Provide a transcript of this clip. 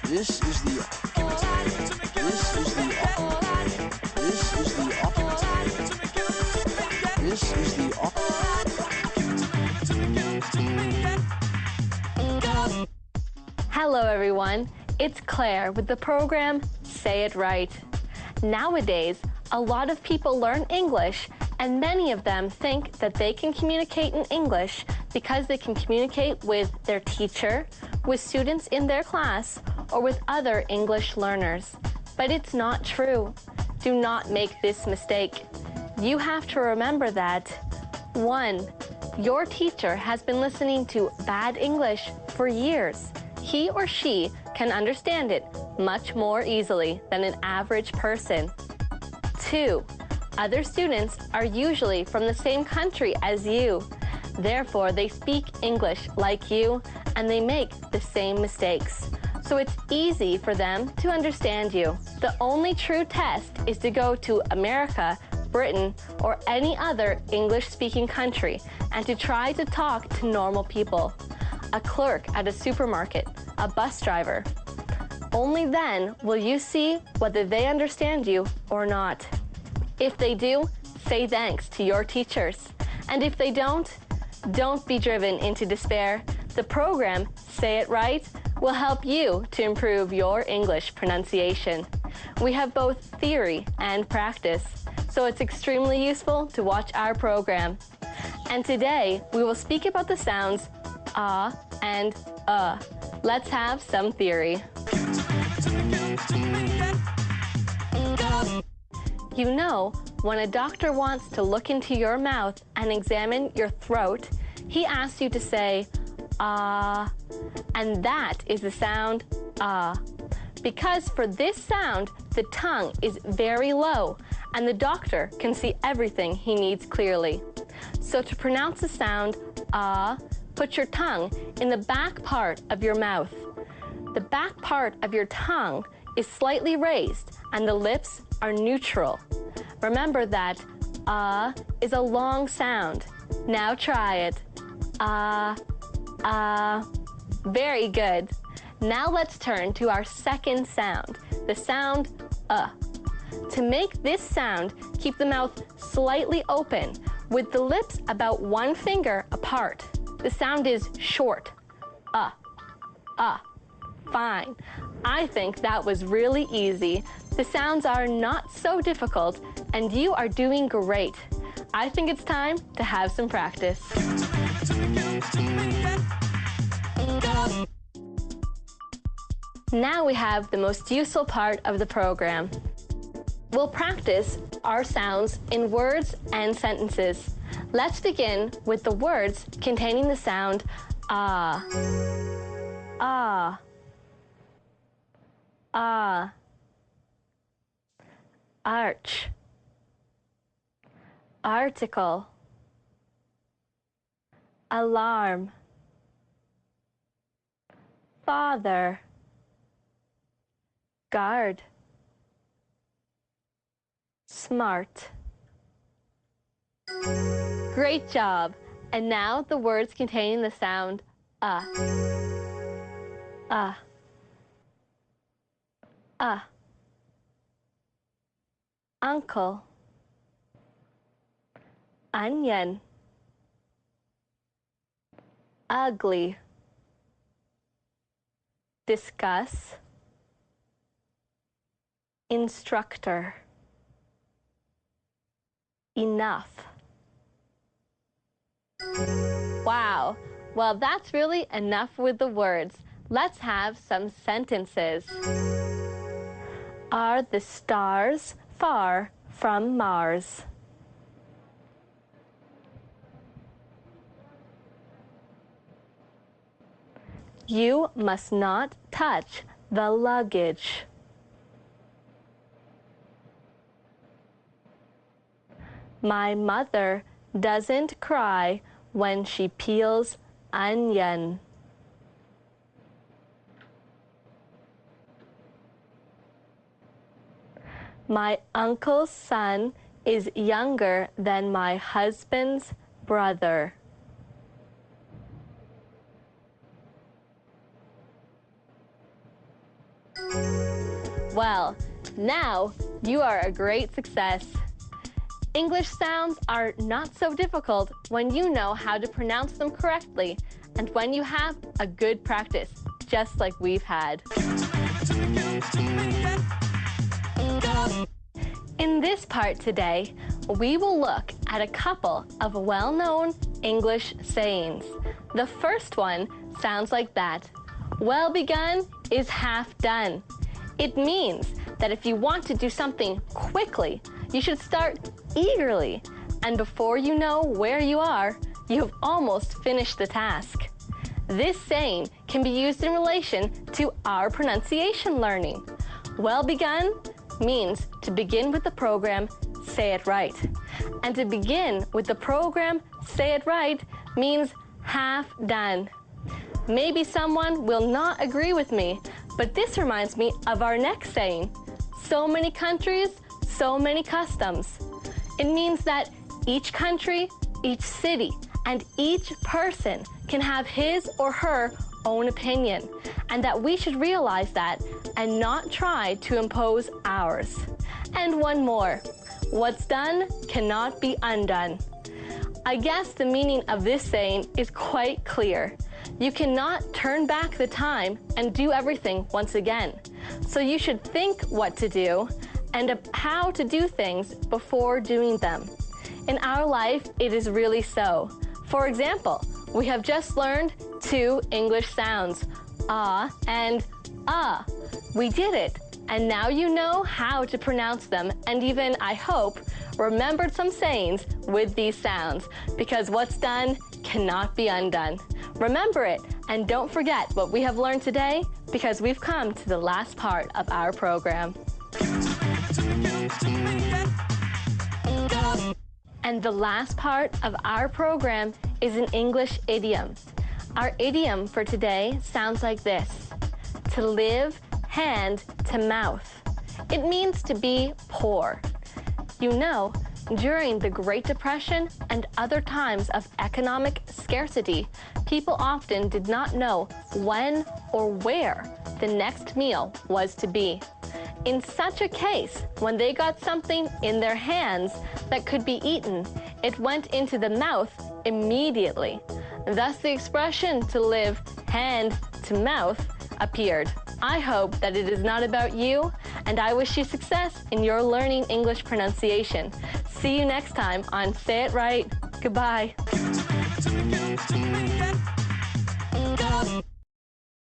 This is the This is the This is the This is the Hello everyone, it's Claire with the program Say It Right. Nowadays, a lot of people learn English and many of them think that they can communicate in English because they can communicate with their teacher, with students in their class, or with other English learners. But it's not true. Do not make this mistake. You have to remember that 1. Your teacher has been listening to bad English for years. He or she can understand it much more easily than an average person. 2. Other students are usually from the same country as you. Therefore, they speak English like you and they make the same mistakes. So it's easy for them to understand you. The only true test is to go to America, Britain, or any other English-speaking country and to try to talk to normal people. A clerk at a supermarket, a bus driver. Only then will you see whether they understand you or not. If they do, say thanks to your teachers. And if they don't be driven into despair. The program, Say It Right, will help you to improve your English pronunciation. We have both theory and practice, so it's extremely useful to watch our program. And today, we will speak about the sounds and Let's have some theory. You know, when a doctor wants to look into your mouth and examine your throat, he asks you to say, and that is the sound, Because for this sound, the tongue is very low, and the doctor can see everything he needs clearly. So to pronounce the sound, put your tongue in the back part of your mouth. The back part of your tongue is slightly raised, and the lips are neutral. Remember that is a long sound. Now try it. Very good. Now let's turn to our second sound, the sound To make this sound, keep the mouth slightly open with the lips about 1 finger apart. The sound is short. Fine. I think that was really easy. The sounds are not so difficult, and you are doing great. I think it's time to have some practice. Now we have the most useful part of the program. We'll practice our sounds in words and sentences. Let's begin with the words containing the sound arch, article, alarm, father, guard, smart. Great job! And now the words containing the sound uncle, onion, ugly, discuss, instructor, enough. Wow, well that's really enough with the words. Let's have some sentences. Are the stars far from Mars? You must not touch the luggage. My mother doesn't cry when she peels onion. My uncle's son is younger than my husband's brother. Well, now you are a great success. English sounds are not so difficult when you know how to pronounce them correctly and when you have a good practice, just like we've had. In this part today, we will look at a couple of well-known English sayings. The first one sounds like that. Well begun is half done. It means that if you want to do something quickly, you should start eagerly. And before you know where you are, you've almost finished the task. This saying can be used in relation to our pronunciation learning. Well begun means to begin with the program, say it right. And to begin with the program, say it right means half done. Maybe someone will not agree with me, but this reminds me of our next saying. So many countries, so many customs. It means that each country, each city, and each person can have his or her own opinion, and that we should realize that and not try to impose ours. And one more. What's done cannot be undone. I guess the meaning of this saying is quite clear. You cannot turn back the time and do everything once again. So you should think what to do and how to do things before doing them. In our life, it is really so. For example, we have just learned 2 English sounds, ah and we did it, and now you know how to pronounce them, and even, I hope, remembered some sayings with these sounds, because what's done cannot be undone. Remember it, and don't forget what we have learned today, because we've come to the last part of our program. And the last part of our program is an English idiom. Our idiom for today sounds like this: to live hand to mouth. It means to be poor. You know, during the Great Depression and other times of economic scarcity, people often did not know when or where the next meal was to be. In such a case, when they got something in their hands that could be eaten, it went into the mouth immediately. Thus the expression to live hand to mouth appeared. I hope that it is not about you, and I wish you success in your learning English pronunciation. See you next time on Say It Right. Goodbye.